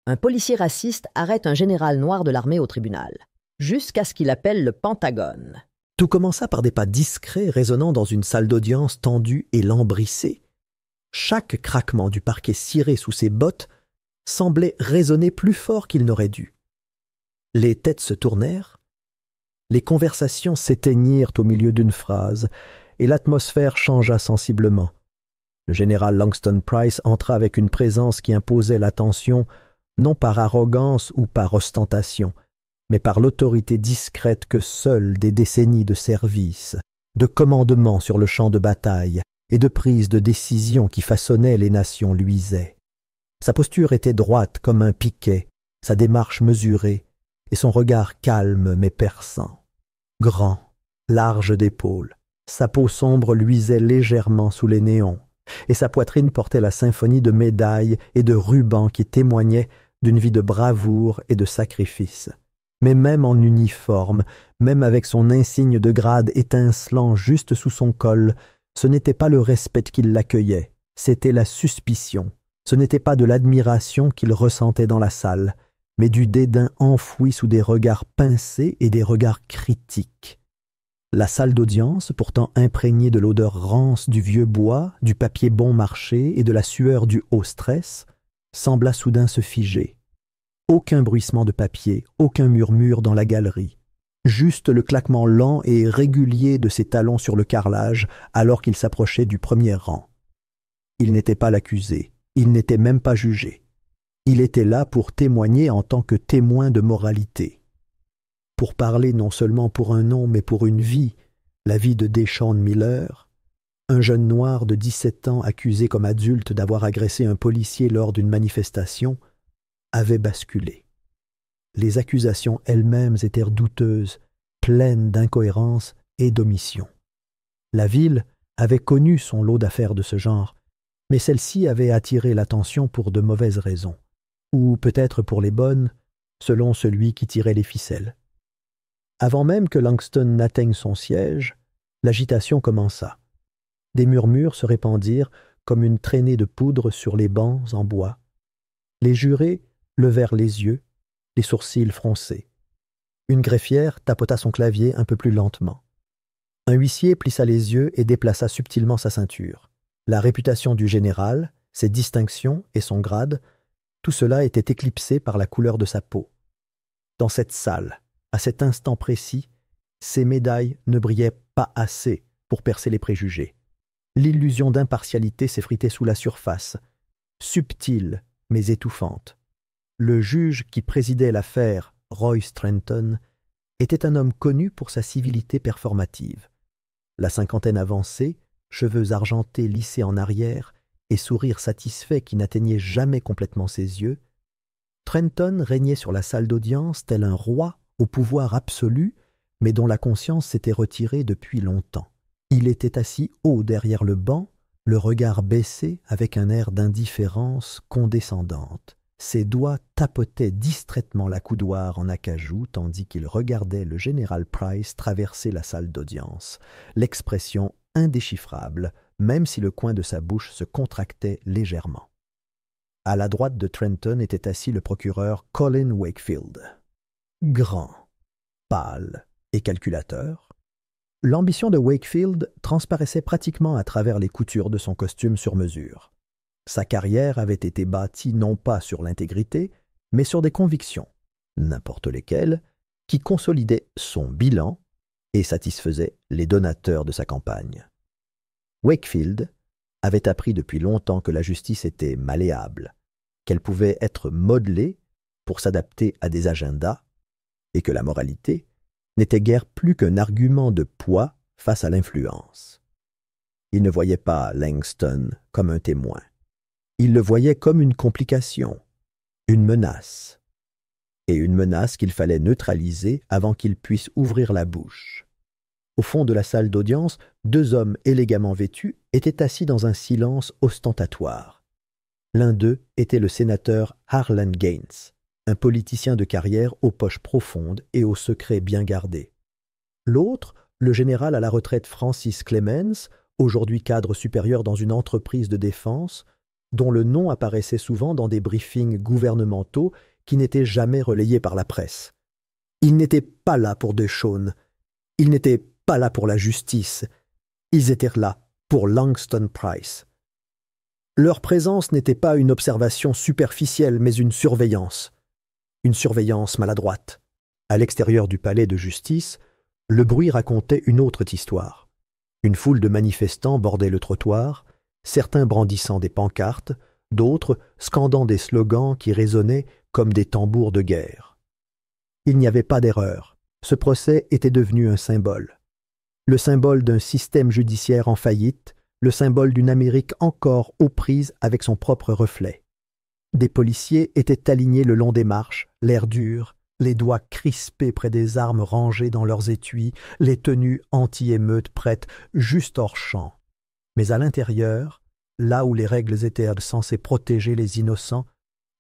un policier raciste arrête un général noir de l'armée au tribunal, jusqu'à ce qu'il appelle le Pentagone. Tout commença par des pas discrets résonnant dans une salle d'audience tendue et lambrissée. Chaque craquement du parquet ciré sous ses bottes semblait résonner plus fort qu'il n'aurait dû. Les têtes se tournèrent, les conversations s'éteignirent au milieu d'une phrase, et l'atmosphère changea sensiblement. Le général Langston Price entra avec une présence qui imposait l'attention, non par arrogance ou par ostentation, mais par l'autorité discrète que seules des décennies de service, de commandement sur le champ de bataille et de prise de décision qui façonnaient les nations luisaient. Sa posture était droite comme un piquet, sa démarche mesurée, et son regard calme mais perçant. Grand, large d'épaules, sa peau sombre luisait légèrement sous les néons, et sa poitrine portait la symphonie de médailles et de rubans qui témoignaient d'une vie de bravoure et de sacrifice. Mais même en uniforme, même avec son insigne de grade étincelant juste sous son col, ce n'était pas le respect qui l'accueillait, c'était la suspicion. Ce n'était pas de l'admiration qu'il ressentait dans la salle, mais du dédain enfoui sous des regards pincés et des regards critiques. La salle d'audience, pourtant imprégnée de l'odeur rance du vieux bois, du papier bon marché et de la sueur du haut stress, sembla soudain se figer. Aucun bruissement de papier, aucun murmure dans la galerie. Juste le claquement lent et régulier de ses talons sur le carrelage alors qu'il s'approchait du premier rang. Il n'était pas l'accusé, il n'était même pas jugé. Il était là pour témoigner en tant que témoin de moralité. Pour parler non seulement pour un nom mais pour une vie, la vie de Deshaun Miller, un jeune noir de 17 ans accusé comme adulte d'avoir agressé un policier lors d'une manifestation, avait basculé. Les accusations elles-mêmes étaient douteuses, pleines d'incohérences et d'omissions. La ville avait connu son lot d'affaires de ce genre, mais celle-ci avait attiré l'attention pour de mauvaises raisons, ou peut-être pour les bonnes, selon celui qui tirait les ficelles. Avant même que Langston n'atteigne son siège, l'agitation commença. Des murmures se répandirent comme une traînée de poudre sur les bancs en bois. Les jurés levèrent les yeux, les sourcils froncés. Une greffière tapota son clavier un peu plus lentement. Un huissier plissa les yeux et déplaça subtilement sa ceinture. La réputation du général, ses distinctions et son grade, tout cela était éclipsé par la couleur de sa peau. Dans cette salle, à cet instant précis, ces médailles ne brillaient pas assez pour percer les préjugés. L'illusion d'impartialité s'effritait sous la surface, subtile mais étouffante. Le juge qui présidait l'affaire, Royce Trenton, était un homme connu pour sa civilité performative. La cinquantaine avancée, cheveux argentés lissés en arrière et sourire satisfait qui n'atteignait jamais complètement ses yeux, Trenton régnait sur la salle d'audience tel un roi au pouvoir absolu, mais dont la conscience s'était retirée depuis longtemps. Il était assis haut derrière le banc, le regard baissé avec un air d'indifférence condescendante. Ses doigts tapotaient distraitement l'accoudoir en acajou tandis qu'il regardait le général Price traverser la salle d'audience, l'expression indéchiffrable, même si le coin de sa bouche se contractait légèrement. À la droite de Trenton était assis le procureur Colin Wakefield. Grand, pâle et calculateur, l'ambition de Wakefield transparaissait pratiquement à travers les coutures de son costume sur mesure. Sa carrière avait été bâtie non pas sur l'intégrité, mais sur des convictions, n'importe lesquelles, qui consolidaient son bilan et satisfaisaient les donateurs de sa campagne. Wakefield avait appris depuis longtemps que la justice était malléable, qu'elle pouvait être modelée pour s'adapter à des agendas, et que la moralité n'était guère plus qu'un argument de poids face à l'influence. Il ne voyait pas Langston comme un témoin. Il le voyait comme une complication, une menace, et une menace qu'il fallait neutraliser avant qu'il puisse ouvrir la bouche. Au fond de la salle d'audience, deux hommes élégamment vêtus étaient assis dans un silence ostentatoire. L'un d'eux était le sénateur Harlan Gaines, un politicien de carrière aux poches profondes et aux secrets bien gardés. L'autre, le général à la retraite Francis Clemens, aujourd'hui cadre supérieur dans une entreprise de défense, dont le nom apparaissait souvent dans des briefings gouvernementaux qui n'étaient jamais relayés par la presse. Ils n'étaient pas là pour Deshawn. Ils n'étaient pas là pour la justice. Ils étaient là pour Langston Price. Leur présence n'était pas une observation superficielle, mais une surveillance maladroite. À l'extérieur du palais de justice, le bruit racontait une autre histoire. Une foule de manifestants bordait le trottoir, certains brandissant des pancartes, d'autres scandant des slogans qui résonnaient comme des tambours de guerre. Il n'y avait pas d'erreur. Ce procès était devenu un symbole. Le symbole d'un système judiciaire en faillite, le symbole d'une Amérique encore aux prises avec son propre reflet. Des policiers étaient alignés le long des marches, l'air dur, les doigts crispés près des armes rangées dans leurs étuis, les tenues anti-émeutes prêtes juste hors champ. Mais à l'intérieur, là où les règles étaient censées protéger les innocents,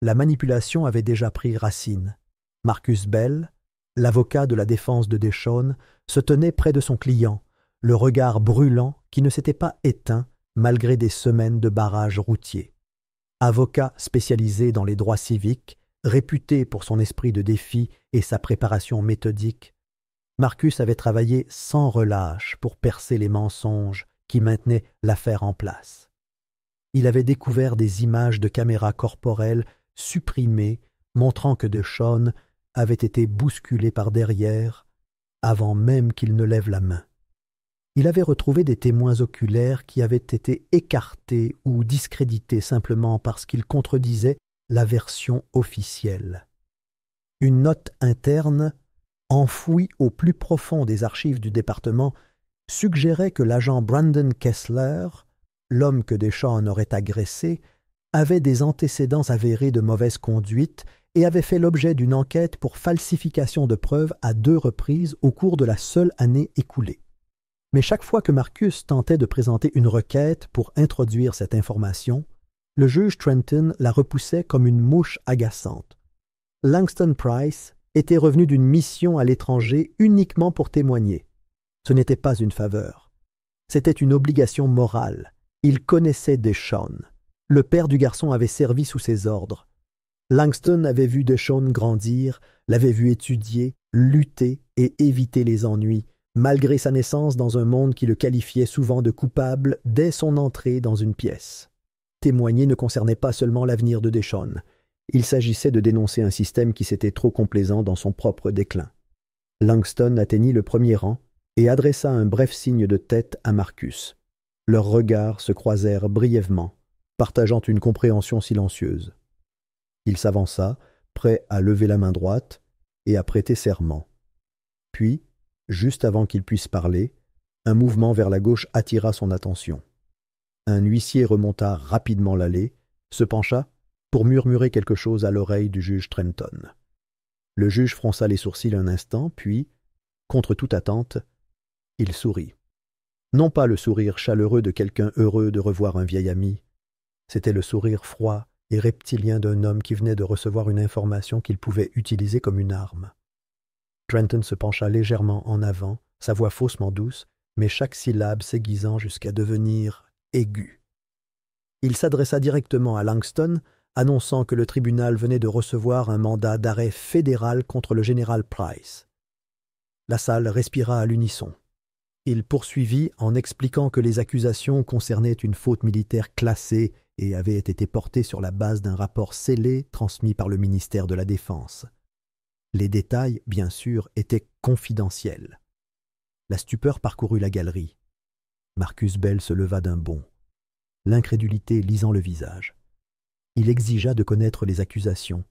la manipulation avait déjà pris racine. Marcus Bell, l'avocat de la défense de Deshawn, se tenait près de son client, le regard brûlant qui ne s'était pas éteint malgré des semaines de barrage routier. Avocat spécialisé dans les droits civiques, réputé pour son esprit de défi et sa préparation méthodique, Marcus avait travaillé sans relâche pour percer les mensonges qui maintenaient l'affaire en place. Il avait découvert des images de caméras corporelles supprimées montrant que Deshawn avait été bousculé par derrière avant même qu'il ne lève la main. Il avait retrouvé des témoins oculaires qui avaient été écartés ou discrédités simplement parce qu'ils contredisaient la version officielle. Une note interne, enfouie au plus profond des archives du département, suggérait que l'agent Brandon Kessler, l'homme que Deshawn aurait agressé, avait des antécédents avérés de mauvaise conduite et avait fait l'objet d'une enquête pour falsification de preuves à 2 reprises au cours de la seule année écoulée. Mais chaque fois que Marcus tentait de présenter une requête pour introduire cette information, le juge Trenton la repoussait comme une mouche agaçante. Langston Price était revenu d'une mission à l'étranger uniquement pour témoigner. Ce n'était pas une faveur. C'était une obligation morale. Il connaissait Deshawn. Le père du garçon avait servi sous ses ordres. Langston avait vu Deshawn grandir, l'avait vu étudier, lutter et éviter les ennuis, malgré sa naissance dans un monde qui le qualifiait souvent de coupable dès son entrée dans une pièce. Témoigner ne concernait pas seulement l'avenir de Deshawn. Il s'agissait de dénoncer un système qui s'était trop complaisant dans son propre déclin. Langston atteignit le premier rang et adressa un bref signe de tête à Marcus. Leurs regards se croisèrent brièvement, partageant une compréhension silencieuse. Il s'avança, prêt à lever la main droite et à prêter serment. Puis, juste avant qu'il puisse parler, un mouvement vers la gauche attira son attention. Un huissier remonta rapidement l'allée, se pencha pour murmurer quelque chose à l'oreille du juge Trenton. Le juge fronça les sourcils un instant, puis, contre toute attente, il sourit. Non pas le sourire chaleureux de quelqu'un heureux de revoir un vieil ami, c'était le sourire froid et reptilien d'un homme qui venait de recevoir une information qu'il pouvait utiliser comme une arme. Trenton se pencha légèrement en avant, sa voix faussement douce, mais chaque syllabe s'aiguisant jusqu'à devenir aiguë. Il s'adressa directement à Langston, annonçant que le tribunal venait de recevoir un mandat d'arrêt fédéral contre le général Price. La salle respira à l'unisson. Il poursuivit en expliquant que les accusations concernaient une faute militaire classée et avaient été portées sur la base d'un rapport scellé transmis par le ministère de la Défense. Les détails, bien sûr, étaient confidentiels. La stupeur parcourut la galerie. Marcus Bell se leva d'un bond, l'incrédulité lisant le visage. Il exigea de connaître les accusations,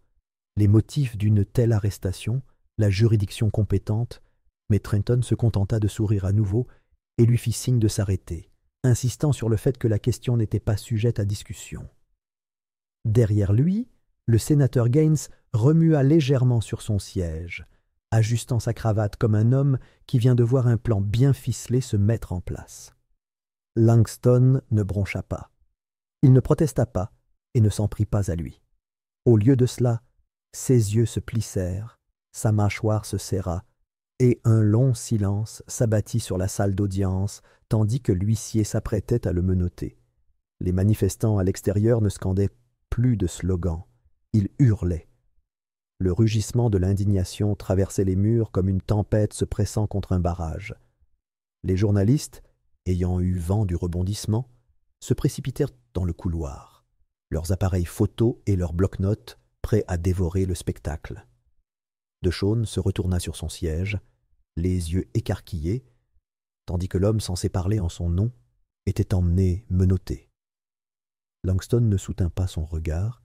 les motifs d'une telle arrestation, la juridiction compétente, mais Trenton se contenta de sourire à nouveau et lui fit signe de s'arrêter, insistant sur le fait que la question n'était pas sujette à discussion. Derrière lui, le sénateur Gaines remua légèrement sur son siège, ajustant sa cravate comme un homme qui vient de voir un plan bien ficelé se mettre en place. Langston ne broncha pas. Il ne protesta pas et ne s'en prit pas à lui. Au lieu de cela, ses yeux se plissèrent, sa mâchoire se serra, et un long silence s'abattit sur la salle d'audience, tandis que l'huissier s'apprêtait à le menotter. Les manifestants à l'extérieur ne scandaient plus de slogans, ils hurlaient. Le rugissement de l'indignation traversait les murs comme une tempête se pressant contre un barrage. Les journalistes, ayant eu vent du rebondissement, se précipitèrent dans le couloir, leurs appareils photos et leurs bloc-notes prêts à dévorer le spectacle. DeShaun se retourna sur son siège, les yeux écarquillés, tandis que l'homme censé parler en son nom était emmené menotté. Langston ne soutint pas son regard,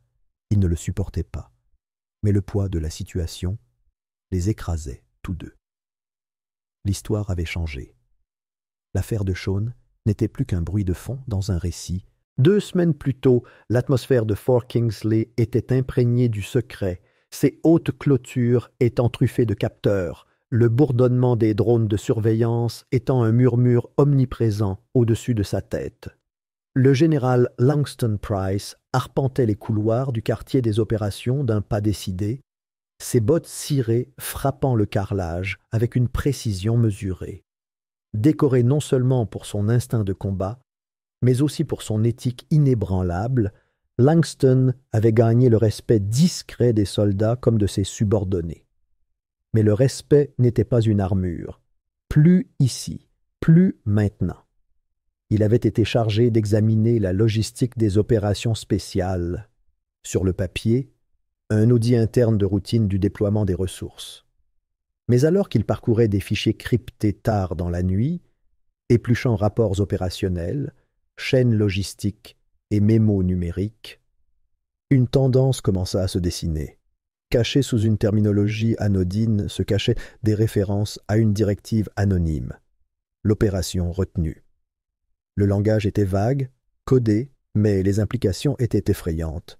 il ne le supportait pas, mais le poids de la situation les écrasait tous deux. L'histoire avait changé. L'affaire DeShaun n'était plus qu'un bruit de fond dans un récit. 2 semaines plus tôt, l'atmosphère de Fort Kingsley était imprégnée du secret, ses hautes clôtures étant truffées de capteurs, le bourdonnement des drones de surveillance étant un murmure omniprésent au-dessus de sa tête. Le général Langston Price arpentait les couloirs du quartier des opérations d'un pas décidé, ses bottes cirées frappant le carrelage avec une précision mesurée. Décoré non seulement pour son instinct de combat, mais aussi pour son éthique inébranlable, Langston avait gagné le respect discret des soldats comme de ses subordonnés. Mais le respect n'était pas une armure. Plus ici, plus maintenant. Il avait été chargé d'examiner la logistique des opérations spéciales. Sur le papier, un audit interne de routine du déploiement des ressources. Mais alors qu'il parcourait des fichiers cryptés tard dans la nuit, épluchant rapports opérationnels, chaînes logistiques et mémos numériques, une tendance commença à se dessiner. Cachées sous une terminologie anodine se cachaient des références à une directive anonyme. L'opération retenue. Le langage était vague, codé, mais les implications étaient effrayantes.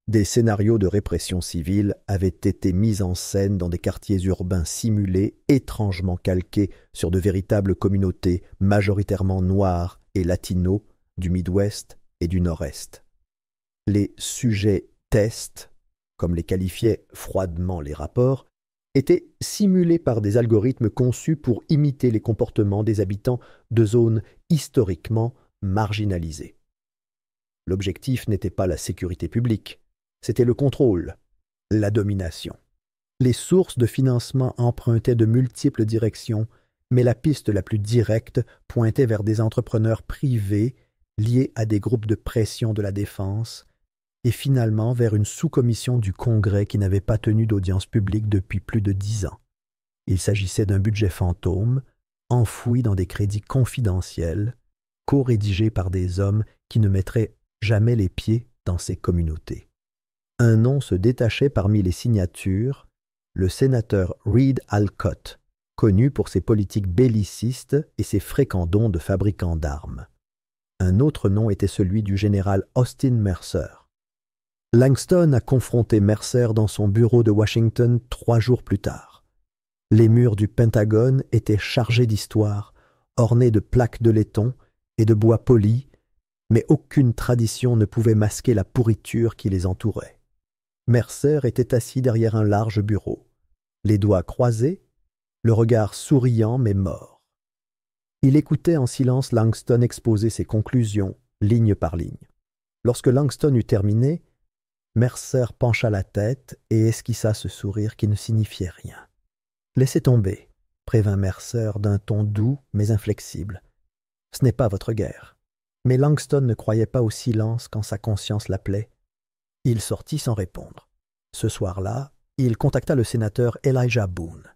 Des scénarios de répression civile avaient été mis en scène dans des quartiers urbains simulés, étrangement calqués sur de véritables communautés majoritairement noires et latinos du Midwest et du Nord-Est. Les sujets tests, comme les qualifiaient froidement les rapports, étaient simulés par des algorithmes conçus pour imiter les comportements des habitants de zones historiquement marginalisées. L'objectif n'était pas la sécurité publique, c'était le contrôle, la domination. Les sources de financement empruntaient de multiples directions, mais la piste la plus directe pointait vers des entrepreneurs privés liés à des groupes de pression de la défense, et finalement vers une sous-commission du Congrès qui n'avait pas tenu d'audience publique depuis plus de 10 ans. Il s'agissait d'un budget fantôme, enfoui dans des crédits confidentiels, co-rédigés par des hommes qui ne mettraient jamais les pieds dans ces communautés. Un nom se détachait parmi les signatures, le sénateur Reed Alcott, connu pour ses politiques bellicistes et ses fréquents dons de fabricants d'armes. Un autre nom était celui du général Austin Mercer. Langston a confronté Mercer dans son bureau de Washington 3 jours plus tard. Les murs du Pentagone étaient chargés d'histoire, ornés de plaques de laiton et de bois poli, mais aucune tradition ne pouvait masquer la pourriture qui les entourait. Mercer était assis derrière un large bureau, les doigts croisés, le regard souriant mais mort. Il écoutait en silence Langston exposer ses conclusions, ligne par ligne. Lorsque Langston eut terminé, Mercer pencha la tête et esquissa ce sourire qui ne signifiait rien. « Laissez tomber », prévint Mercer d'un ton doux mais inflexible. « Ce n'est pas votre guerre. » Mais Langston ne croyait pas au silence quand sa conscience l'appelait. Il sortit sans répondre. Ce soir-là, il contacta le sénateur Elijah Boone.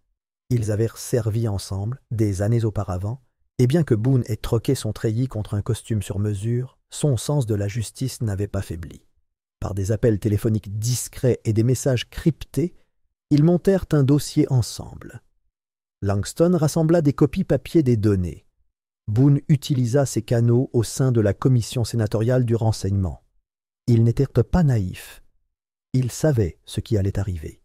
Ils avaient servi ensemble des années auparavant, et bien que Boone ait troqué son treillis contre un costume sur mesure, son sens de la justice n'avait pas faibli. Par des appels téléphoniques discrets et des messages cryptés, ils montèrent un dossier ensemble. Langston rassembla des copies papier des données. Boone utilisa ces canaux au sein de la commission sénatoriale du renseignement. Ils n'étaient pas naïfs. Ils savaient ce qui allait arriver.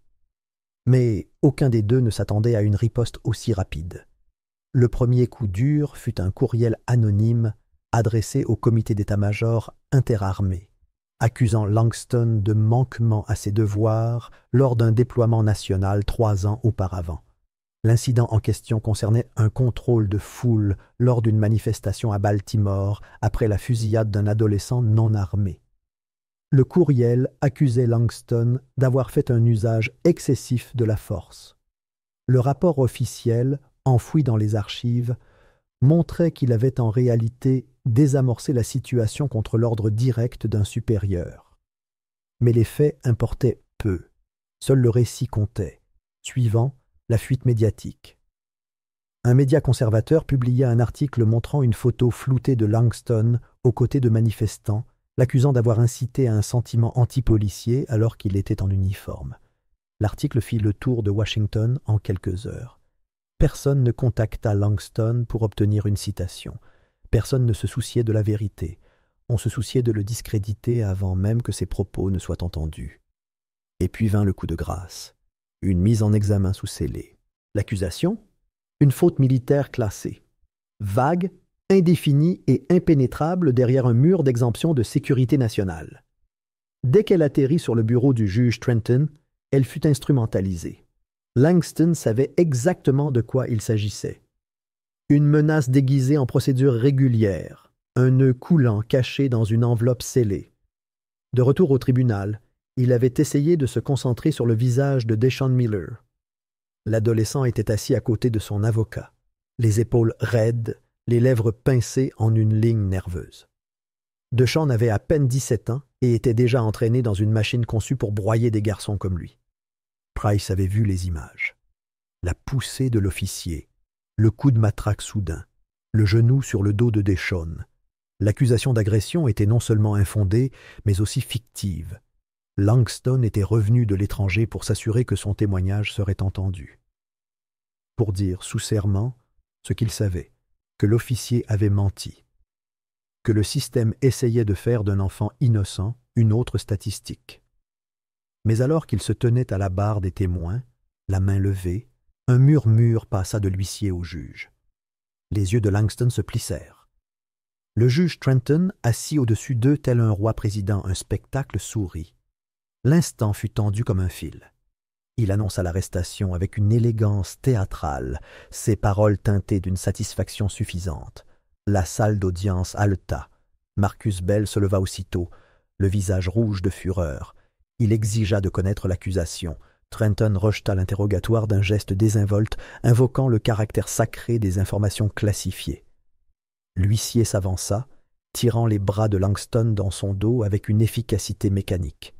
Mais aucun des deux ne s'attendait à une riposte aussi rapide. Le premier coup dur fut un courriel anonyme adressé au comité d'état-major interarmé, accusant Langston de manquement à ses devoirs lors d'un déploiement national 3 ans auparavant. L'incident en question concernait un contrôle de foule lors d'une manifestation à Baltimore après la fusillade d'un adolescent non armé. Le courriel accusait Langston d'avoir fait un usage excessif de la force. Le rapport officiel, enfoui dans les archives, montrait qu'il avait en réalité désamorcé la situation contre l'ordre direct d'un supérieur. Mais les faits importaient peu. Seul le récit comptait. Suivant, la fuite médiatique. Un média conservateur publia un article montrant une photo floutée de Langston aux côtés de manifestants, l'accusant d'avoir incité à un sentiment anti-policier alors qu'il était en uniforme. L'article fit le tour de Washington en quelques heures. Personne ne contacta Langston pour obtenir une citation. Personne ne se souciait de la vérité. On se souciait de le discréditer avant même que ses propos ne soient entendus. Et puis vint le coup de grâce. Une mise en examen sous scellé. L'accusation? Une faute militaire classée. Vague, indéfinie et impénétrable derrière un mur d'exemption de sécurité nationale. Dès qu'elle atterrit sur le bureau du juge Trenton, elle fut instrumentalisée. Langston savait exactement de quoi il s'agissait. Une menace déguisée en procédure régulière, un nœud coulant caché dans une enveloppe scellée. De retour au tribunal, il avait essayé de se concentrer sur le visage de Deshaun Miller. L'adolescent était assis à côté de son avocat, les épaules raides, les lèvres pincées en une ligne nerveuse. Deshaun avait à peine 17 ans et était déjà entraîné dans une machine conçue pour broyer des garçons comme lui. Price avait vu les images. La poussée de l'officier, le coup de matraque soudain, le genou sur le dos de Deshaun. L'accusation d'agression était non seulement infondée, mais aussi fictive. Langston était revenu de l'étranger pour s'assurer que son témoignage serait entendu. Pour dire sous serment ce qu'il savait, que l'officier avait menti, que le système essayait de faire d'un enfant innocent une autre statistique. Mais alors qu'il se tenait à la barre des témoins, la main levée, un murmure passa de l'huissier au juge. Les yeux de Langston se plissèrent. Le juge Trenton, assis au-dessus d'eux tel un roi présidant un spectacle, sourit. L'instant fut tendu comme un fil. Il annonça l'arrestation avec une élégance théâtrale, ses paroles teintées d'une satisfaction suffisante. La salle d'audience haleta. Marcus Bell se leva aussitôt, le visage rouge de fureur. Il exigea de connaître l'accusation. Trenton rejeta l'interrogatoire d'un geste désinvolte, invoquant le caractère sacré des informations classifiées. L'huissier s'avança, tirant les bras de Langston dans son dos avec une efficacité mécanique.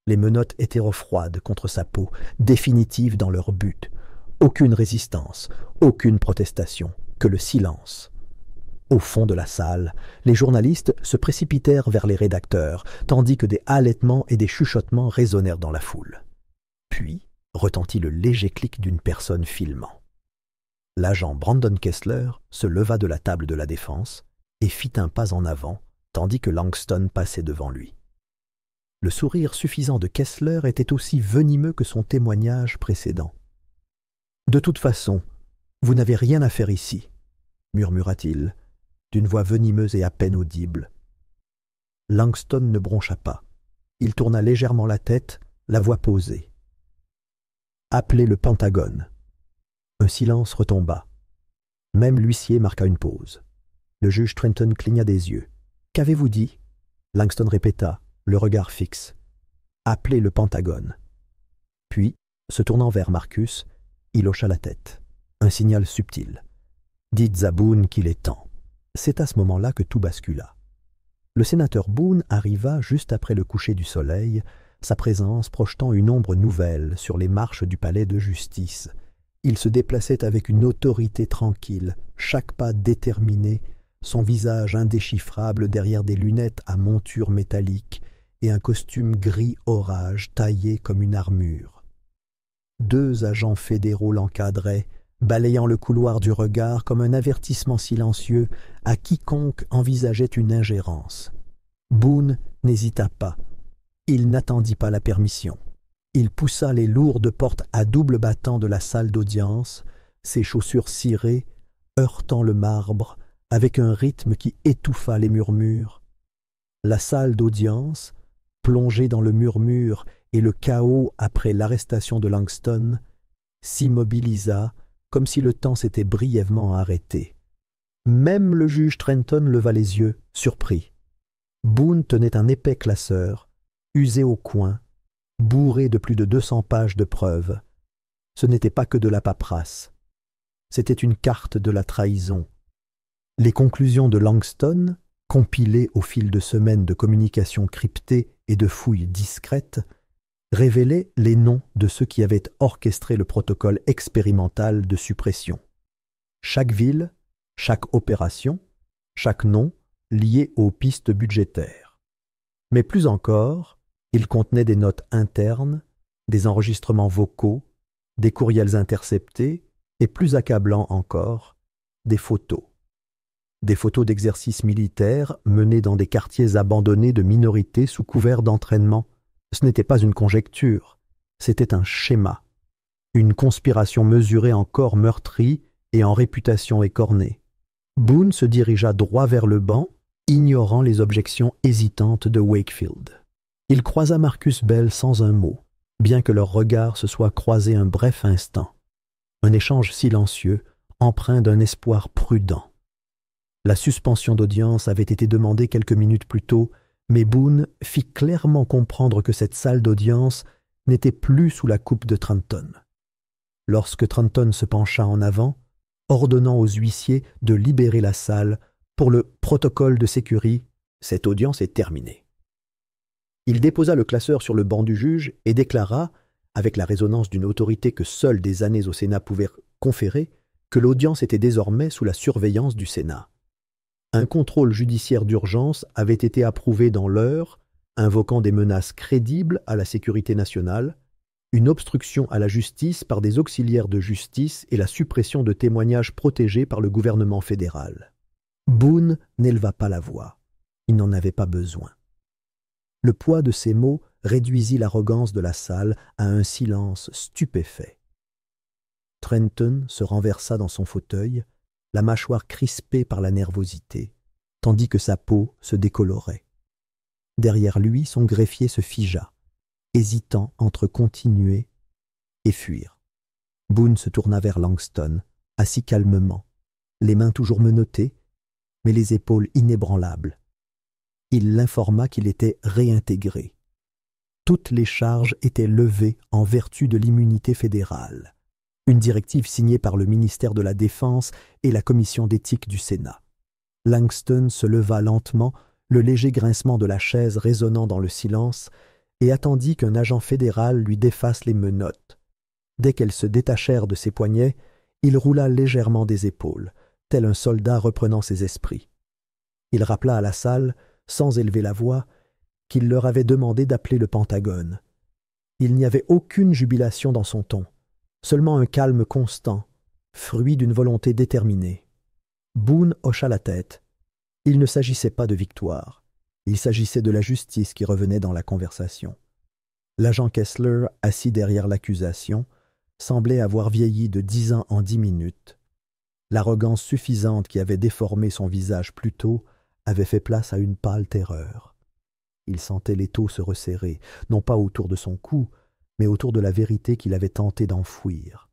Les menottes hétérofroides contre sa peau, définitives dans leur but. Aucune résistance, aucune protestation, que le silence. Au fond de la salle, les journalistes se précipitèrent vers les rédacteurs, tandis que des halètements et des chuchotements résonnèrent dans la foule. Puis retentit le léger clic d'une personne filmant. L'agent Brandon Kessler se leva de la table de la défense et fit un pas en avant, tandis que Langston passait devant lui. Le sourire suffisant de Kessler était aussi venimeux que son témoignage précédent. « De toute façon, vous n'avez rien à faire ici, » murmura-t-il, d'une voix venimeuse et à peine audible. Langston ne broncha pas. Il tourna légèrement la tête, la voix posée. « Appelez le Pentagone. » Un silence retomba. Même l'huissier marqua une pause. Le juge Trenton cligna des yeux. « Qu'avez-vous dit » Langston répéta, le regard fixe. « Appelez le Pentagone. » Puis, se tournant vers Marcus, il hocha la tête. Un signal subtil. « Dites à Boone qu'il est temps. » C'est à ce moment-là que tout bascula. Le sénateur Boone arriva juste après le coucher du soleil, sa présence projetant une ombre nouvelle sur les marches du palais de justice. Il se déplaçait avec une autorité tranquille, chaque pas déterminé, son visage indéchiffrable derrière des lunettes à monture métallique et un costume gris orage taillé comme une armure. 2 agents fédéraux l'encadraient, balayant le couloir du regard comme un avertissement silencieux à quiconque envisageait une ingérence. Boone n'hésita pas. Il n'attendit pas la permission. Il poussa les lourdes portes à double battant de la salle d'audience, ses chaussures cirées, heurtant le marbre, avec un rythme qui étouffa les murmures. La salle d'audience, plongée dans le murmure et le chaos après l'arrestation de Langston, s'immobilisa comme si le temps s'était brièvement arrêté. Même le juge Trenton leva les yeux, surpris. Boone tenait un épais classeur, usé au coin, bourré de plus de 200 pages de preuves. Ce n'était pas que de la paperasse. C'était une carte de la trahison. Les conclusions de Langston, compilées au fil de semaines de communications cryptées et de fouilles discrètes, révélaient les noms de ceux qui avaient orchestré le protocole expérimental de suppression. Chaque ville, chaque opération, chaque nom lié aux pistes budgétaires. Mais plus encore, il contenait des notes internes, des enregistrements vocaux, des courriels interceptés et, plus accablant encore, des photos. Des photos d'exercices militaires menés dans des quartiers abandonnés de minorités sous couvert d'entraînement. Ce n'était pas une conjecture, c'était un schéma, une conspiration mesurée en corps meurtris et en réputation écornée. Boone se dirigea droit vers le banc, ignorant les objections hésitantes de Wakefield. Il croisa Marcus Bell sans un mot, bien que leurs regards se soient croisés un bref instant. Un échange silencieux, empreint d'un espoir prudent. La suspension d'audience avait été demandée quelques minutes plus tôt, mais Boone fit clairement comprendre que cette salle d'audience n'était plus sous la coupe de Trenton. Lorsque Trenton se pencha en avant, ordonnant aux huissiers de libérer la salle pour le protocole de sécurité, cette audience est terminée. Il déposa le classeur sur le banc du juge et déclara, avec la résonance d'une autorité que seules des années au Sénat pouvaient conférer, que l'audience était désormais sous la surveillance du Sénat. Un contrôle judiciaire d'urgence avait été approuvé dans l'heure, invoquant des menaces crédibles à la sécurité nationale, une obstruction à la justice par des auxiliaires de justice et la suppression de témoignages protégés par le gouvernement fédéral. Boone n'éleva pas la voix. Il n'en avait pas besoin. Le poids de ces mots réduisit l'arrogance de la salle à un silence stupéfait. Trenton se renversa dans son fauteuil, la mâchoire crispée par la nervosité, tandis que sa peau se décolorait. Derrière lui, son greffier se figea, hésitant entre continuer et fuir. Boone se tourna vers Langston, assis calmement, les mains toujours menottées, mais les épaules inébranlables. Il l'informa qu'il était réintégré. Toutes les charges étaient levées en vertu de l'immunité fédérale, une directive signée par le ministère de la Défense et la commission d'éthique du Sénat. Langston se leva lentement, le léger grincement de la chaise résonnant dans le silence, et attendit qu'un agent fédéral lui défasse les menottes. Dès qu'elles se détachèrent de ses poignets, il roula légèrement des épaules, tel un soldat reprenant ses esprits. Il rappela à la salle, sans élever la voix, qu'il leur avait demandé d'appeler le Pentagone. Il n'y avait aucune jubilation dans son ton, seulement un calme constant, fruit d'une volonté déterminée. Boone hocha la tête. Il ne s'agissait pas de victoire. Il s'agissait de la justice qui revenait dans la conversation. L'agent Kessler, assis derrière l'accusation, semblait avoir vieilli de 10 ans en 10 minutes. L'arrogance suffisante qui avait déformé son visage plus tôt avait fait place à une pâle terreur. Il sentait l'étau se resserrer, non pas autour de son cou, mais autour de la vérité qu'il avait tenté d'enfouir.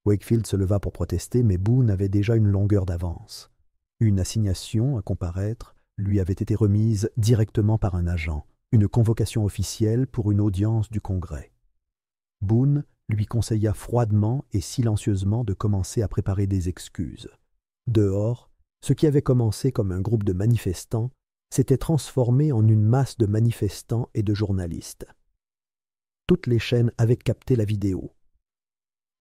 Wakefield se leva pour protester, mais Boone avait déjà une longueur d'avance. Une assignation à comparaître lui avait été remise directement par un agent, une convocation officielle pour une audience du Congrès. Boone lui conseilla froidement et silencieusement de commencer à préparer des excuses. Dehors, ce qui avait commencé comme un groupe de manifestants s'était transformé en une masse de manifestants et de journalistes. Toutes les chaînes avaient capté la vidéo.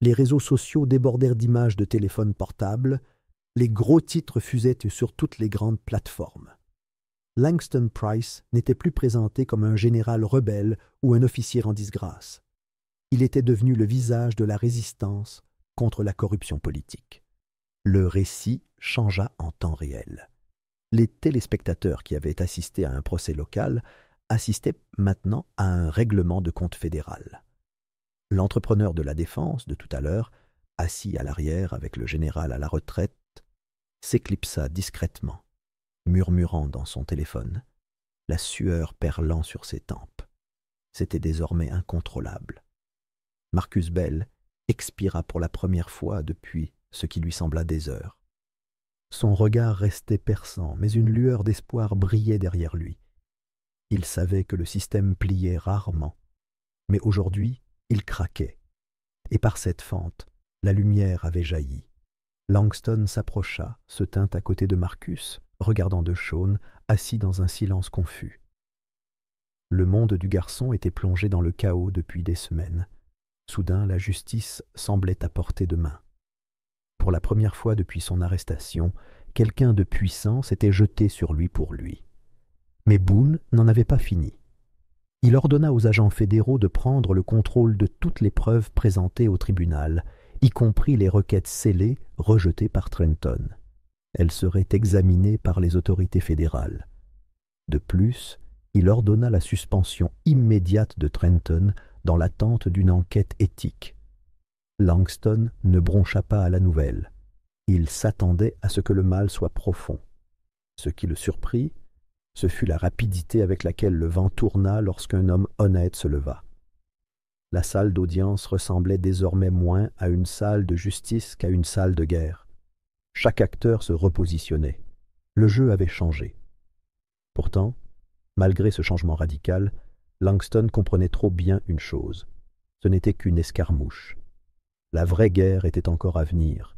Les réseaux sociaux débordèrent d'images de téléphones portables, les gros titres fusaient sur toutes les grandes plateformes. Langston Price n'était plus présenté comme un général rebelle ou un officier en disgrâce. Il était devenu le visage de la résistance contre la corruption politique. Le récit changea en temps réel. Les téléspectateurs qui avaient assisté à un procès local assistaient maintenant à un règlement de compte fédéral. L'entrepreneur de la défense de tout à l'heure, assis à l'arrière avec le général à la retraite, s'éclipsa discrètement, murmurant dans son téléphone, la sueur perlant sur ses tempes. C'était désormais incontrôlable. Marcus Bell, expira pour la première fois depuis ce qui lui sembla des heures. Son regard restait perçant, mais une lueur d'espoir brillait derrière lui. Il savait que le système pliait rarement, mais aujourd'hui il craquait, et par cette fente, la lumière avait jailli. Langston s'approcha, se tint à côté de Marcus, regardant DeShawn, assis dans un silence confus. Le monde du garçon était plongé dans le chaos depuis des semaines. Soudain, la justice semblait à portée de main. Pour la première fois depuis son arrestation, quelqu'un de puissant s'était jeté sur lui pour lui. Mais Boone n'en avait pas fini. Il ordonna aux agents fédéraux de prendre le contrôle de toutes les preuves présentées au tribunal, y compris les requêtes scellées rejetées par Trenton. Elles seraient examinées par les autorités fédérales. De plus, il ordonna la suspension immédiate de Trenton dans l'attente d'une enquête éthique. Langston ne broncha pas à la nouvelle. Il s'attendait à ce que le mal soit profond. Ce qui le surprit, ce fut la rapidité avec laquelle le vent tourna lorsqu'un homme honnête se leva. La salle d'audience ressemblait désormais moins à une salle de justice qu'à une salle de guerre. Chaque acteur se repositionnait. Le jeu avait changé. Pourtant, malgré ce changement radical, Langston comprenait trop bien une chose. Ce n'était qu'une escarmouche. La vraie guerre était encore à venir.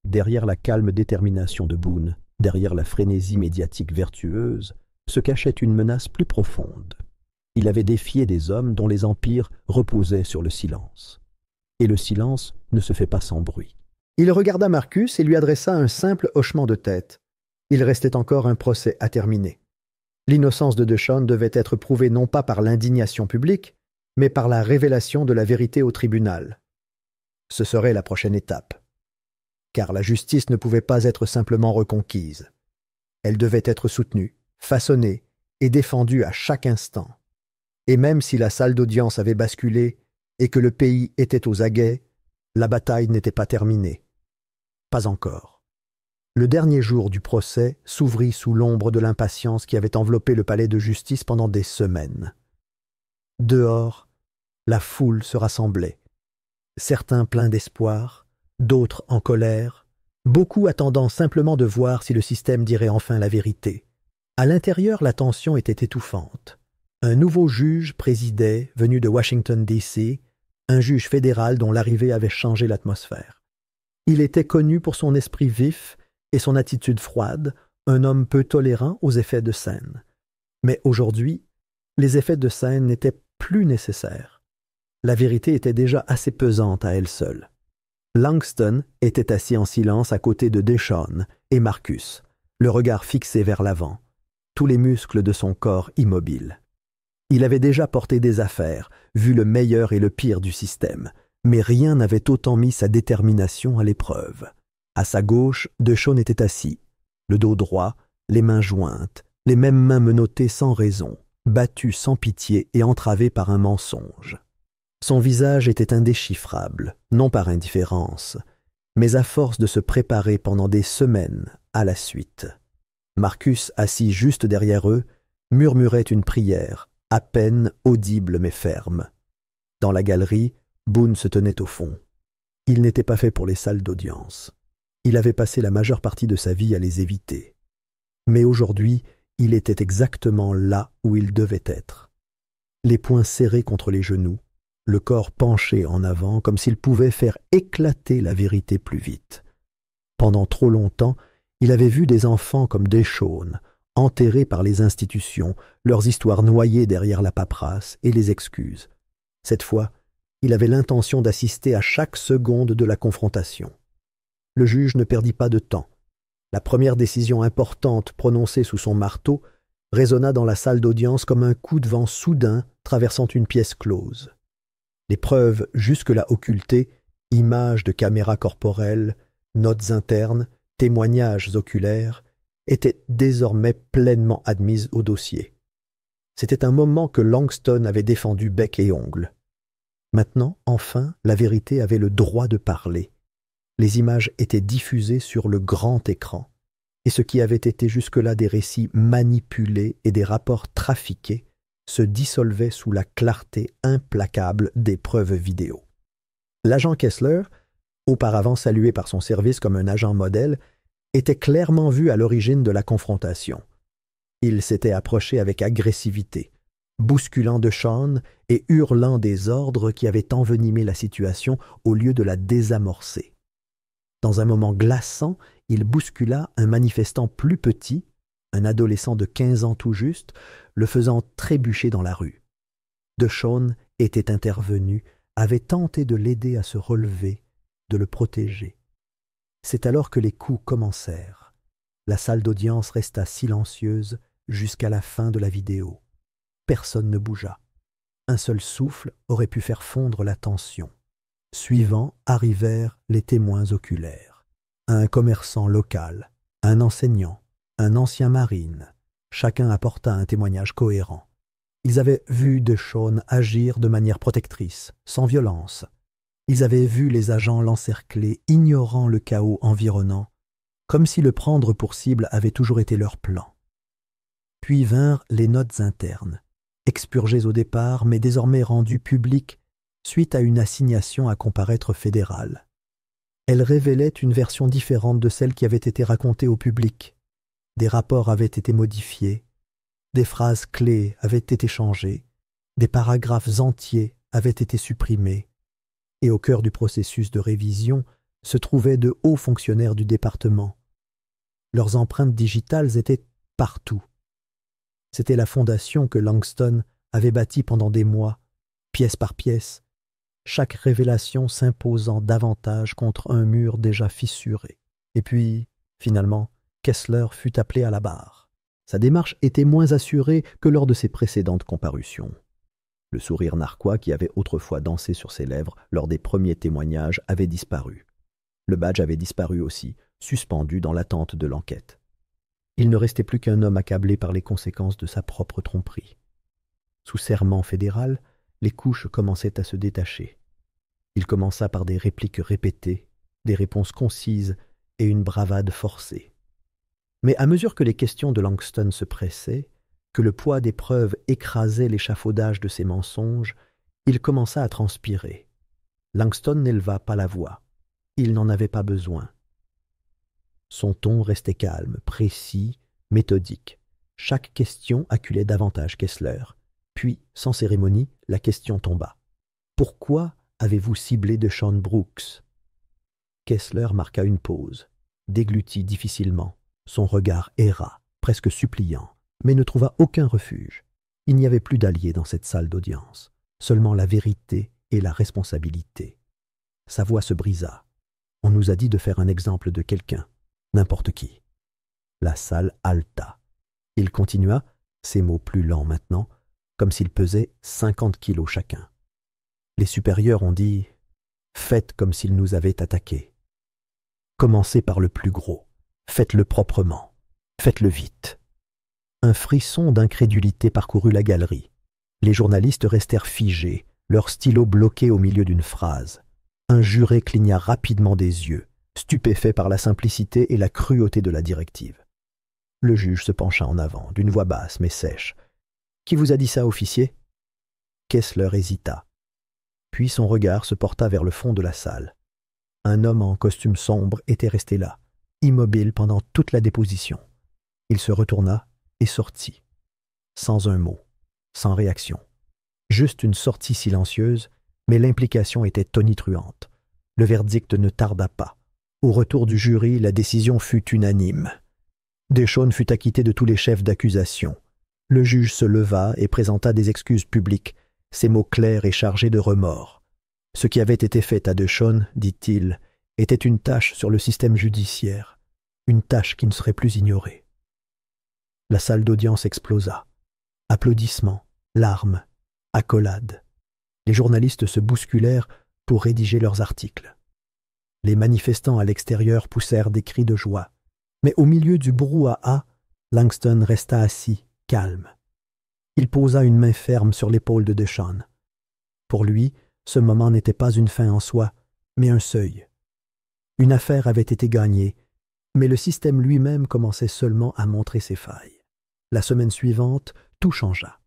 Derrière la calme détermination de Boone, derrière la frénésie médiatique vertueuse, se cachait une menace plus profonde. Il avait défié des hommes dont les empires reposaient sur le silence. Et le silence ne se fait pas sans bruit. Il regarda Marcus et lui adressa un simple hochement de tête. Il restait encore un procès à terminer. L'innocence de DeShawn devait être prouvée non pas par l'indignation publique, mais par la révélation de la vérité au tribunal. Ce serait la prochaine étape. Car la justice ne pouvait pas être simplement reconquise. Elle devait être soutenue, façonnée et défendue à chaque instant. Et même si la salle d'audience avait basculé et que le pays était aux aguets, la bataille n'était pas terminée. Pas encore. Le dernier jour du procès s'ouvrit sous l'ombre de l'impatience qui avait enveloppé le palais de justice pendant des semaines. Dehors, la foule se rassemblait. Certains pleins d'espoir, d'autres en colère, beaucoup attendant simplement de voir si le système dirait enfin la vérité. À l'intérieur, la tension était étouffante. Un nouveau juge présidait, venu de Washington, D.C., un juge fédéral dont l'arrivée avait changé l'atmosphère. Il était connu pour son esprit vif et son attitude froide, un homme peu tolérant aux effets de scène. Mais aujourd'hui, les effets de scène n'étaient plus nécessaires. La vérité était déjà assez pesante à elle seule. Langston était assis en silence à côté de DeShawn et Marcus, le regard fixé vers l'avant, tous les muscles de son corps immobiles. Il avait déjà porté des affaires, vu le meilleur et le pire du système, mais rien n'avait autant mis sa détermination à l'épreuve. À sa gauche, DeShawn était assis, le dos droit, les mains jointes, les mêmes mains menottées sans raison, battues sans pitié et entravées par un mensonge. Son visage était indéchiffrable, non par indifférence, mais à force de se préparer pendant des semaines à la suite. Marcus, assis juste derrière eux, murmurait une prière, à peine audible mais ferme. Dans la galerie, Boone se tenait au fond. Il n'était pas fait pour les salles d'audience. Il avait passé la majeure partie de sa vie à les éviter. Mais aujourd'hui, il était exactement là où il devait être. Les poings serrés contre les genoux, le corps penché en avant comme s'il pouvait faire éclater la vérité plus vite. Pendant trop longtemps, il avait vu des enfants comme DeShawn, enterrés par les institutions, leurs histoires noyées derrière la paperasse et les excuses. Cette fois, il avait l'intention d'assister à chaque seconde de la confrontation. Le juge ne perdit pas de temps. La première décision importante prononcée sous son marteau résonna dans la salle d'audience comme un coup de vent soudain traversant une pièce close. Les preuves jusque-là occultées, images de caméras corporelles, notes internes, témoignages oculaires, étaient désormais pleinement admises au dossier. C'était un moment que Langston avait défendu bec et ongles. Maintenant, enfin, la vérité avait le droit de parler. Les images étaient diffusées sur le grand écran, et ce qui avait été jusque-là des récits manipulés et des rapports trafiqués se dissolvait sous la clarté implacable des preuves vidéo. L'agent Kessler, auparavant salué par son service comme un agent modèle, était clairement vu à l'origine de la confrontation. Il s'était approché avec agressivité, bousculant DeShawn et hurlant des ordres qui avaient envenimé la situation au lieu de la désamorcer. Dans un moment glaçant, il bouscula un manifestant plus petit, un adolescent de 15 ans tout juste, le faisant trébucher dans la rue. DeShawn était intervenu, avait tenté de l'aider à se relever, de le protéger. C'est alors que les coups commencèrent. La salle d'audience resta silencieuse jusqu'à la fin de la vidéo. Personne ne bougea. Un seul souffle aurait pu faire fondre la tension. Suivant arrivèrent les témoins oculaires. Un commerçant local, un enseignant, un ancien marine. Chacun apporta un témoignage cohérent. Ils avaient vu DeShawn agir de manière protectrice, sans violence. Ils avaient vu les agents l'encercler, ignorant le chaos environnant, comme si le prendre pour cible avait toujours été leur plan. Puis vinrent les notes internes, expurgées au départ, mais désormais rendues publiques suite à une assignation à comparaître fédérale. Elles révélaient une version différente de celle qui avait été racontée au public. Des rapports avaient été modifiés, des phrases clés avaient été changées, des paragraphes entiers avaient été supprimés, et au cœur du processus de révision se trouvaient de hauts fonctionnaires du département. Leurs empreintes digitales étaient partout. C'était la fondation que Langston avait bâtie pendant des mois, pièce par pièce, chaque révélation s'imposant davantage contre un mur déjà fissuré. Et puis, finalement, Kessler fut appelé à la barre. Sa démarche était moins assurée que lors de ses précédentes comparutions. Le sourire narquois qui avait autrefois dansé sur ses lèvres lors des premiers témoignages avait disparu. Le badge avait disparu aussi, suspendu dans l'attente de l'enquête. Il ne restait plus qu'un homme accablé par les conséquences de sa propre tromperie. Sous serment fédéral, les couches commençaient à se détacher. Il commença par des répliques répétées, des réponses concises et une bravade forcée. Mais à mesure que les questions de Langston se pressaient, que le poids des preuves écrasait l'échafaudage de ses mensonges, il commença à transpirer. Langston n'éleva pas la voix. Il n'en avait pas besoin. Son ton restait calme, précis, méthodique. Chaque question acculait davantage Kessler. Puis, sans cérémonie, la question tomba. « Pourquoi avez-vous ciblé DeShawn Brooks ?» Kessler marqua une pause, déglutit difficilement. Son regard erra, presque suppliant, mais ne trouva aucun refuge. Il n'y avait plus d'alliés dans cette salle d'audience, seulement la vérité et la responsabilité. Sa voix se brisa. On nous a dit de faire un exemple de quelqu'un, n'importe qui. La salle haleta. Il continua, ses mots plus lents maintenant, comme s'ils pesaient 50 kilos chacun. Les supérieurs ont dit « Faites comme s'ils nous avaient attaqués. Commencez par le plus gros. Faites-le proprement. Faites-le vite. » Un frisson d'incrédulité parcourut la galerie. Les journalistes restèrent figés, leurs stylos bloqués au milieu d'une phrase. Un juré cligna rapidement des yeux, stupéfait par la simplicité et la cruauté de la directive. Le juge se pencha en avant, d'une voix basse mais sèche. « Qui vous a dit ça, officier ?» Kessler hésita. Puis son regard se porta vers le fond de la salle. Un homme en costume sombre était resté là, immobile pendant toute la déposition. Il se retourna et sortit, sans un mot, sans réaction. Juste une sortie silencieuse, mais l'implication était tonitruante. Le verdict ne tarda pas. Au retour du jury, la décision fut unanime. DeShawn fut acquitté de tous les chefs d'accusation. Le juge se leva et présenta des excuses publiques, ses mots clairs et chargés de remords. Ce qui avait été fait à DeShawn, dit-il, était une tâche sur le système judiciaire, une tâche qui ne serait plus ignorée. La salle d'audience explosa. Applaudissements, larmes, accolades. Les journalistes se bousculèrent pour rédiger leurs articles. Les manifestants à l'extérieur poussèrent des cris de joie. Mais au milieu du brouhaha, Langston resta assis, calme. Il posa une main ferme sur l'épaule de DeShawn. Pour lui, ce moment n'était pas une fin en soi, mais un seuil. Une affaire avait été gagnée, mais le système lui-même commençait seulement à montrer ses failles. La semaine suivante, tout changea.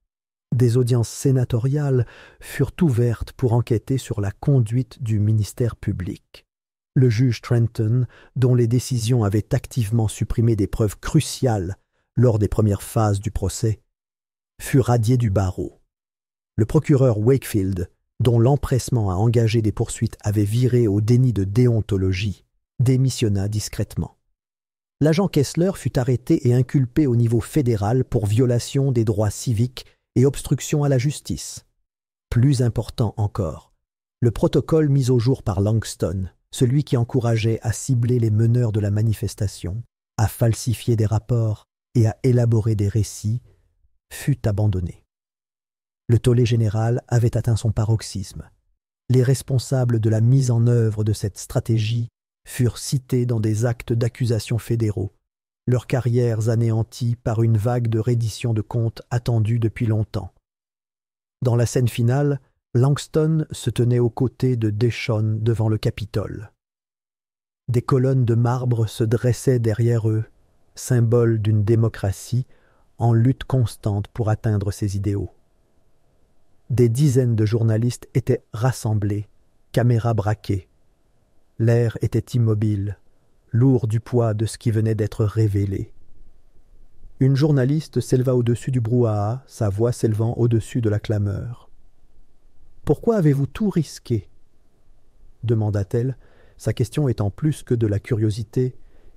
Des audiences sénatoriales furent ouvertes pour enquêter sur la conduite du ministère public. Le juge Trenton, dont les décisions avaient activement supprimé des preuves cruciales lors des premières phases du procès, fut radié du barreau. Le procureur Wakefield, dont l'empressement à engager des poursuites avait viré au déni de déontologie, démissionna discrètement. L'agent Kessler fut arrêté et inculpé au niveau fédéral pour violation des droits civiques et obstruction à la justice. Plus important encore, le protocole mis au jour par Langston, celui qui encourageait à cibler les meneurs de la manifestation, à falsifier des rapports et à élaborer des récits, fut abandonné. Le tollé général avait atteint son paroxysme. Les responsables de la mise en œuvre de cette stratégie furent cités dans des actes d'accusation fédéraux, leurs carrières anéanties par une vague de reddition de comptes attendue depuis longtemps. Dans la scène finale, Langston se tenait aux côtés de Deschon devant le Capitole. Des colonnes de marbre se dressaient derrière eux, symbole d'une démocratie en lutte constante pour atteindre ses idéaux. Des dizaines de journalistes étaient rassemblés, caméras braquées. L'air était immobile, lourd du poids de ce qui venait d'être révélé. Une journaliste s'éleva au-dessus du brouhaha, sa voix s'élevant au-dessus de la clameur. « Pourquoi avez-vous tout risqué ?» demanda-t-elle, sa question étant plus que de la curiosité,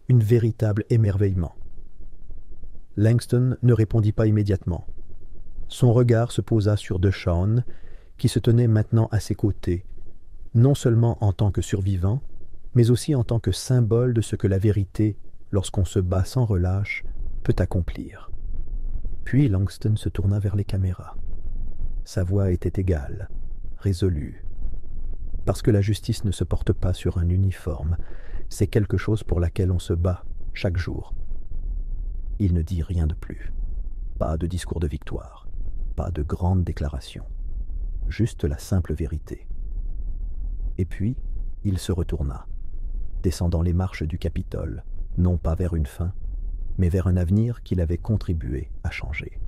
une véritable émerveillement. Langston ne répondit pas immédiatement. Son regard se posa sur DeShawn, qui se tenait maintenant à ses côtés, non seulement en tant que survivant, mais aussi en tant que symbole de ce que la vérité, lorsqu'on se bat sans relâche, peut accomplir. Puis Langston se tourna vers les caméras. Sa voix était égale, résolue. Parce que la justice ne se porte pas sur un uniforme, c'est quelque chose pour laquelle on se bat chaque jour. Il ne dit rien de plus. Pas de discours de victoire, pas de grandes déclarations. Juste la simple vérité. Et puis, il se retourna, descendant les marches du Capitole, non pas vers une fin, mais vers un avenir qu'il avait contribué à changer.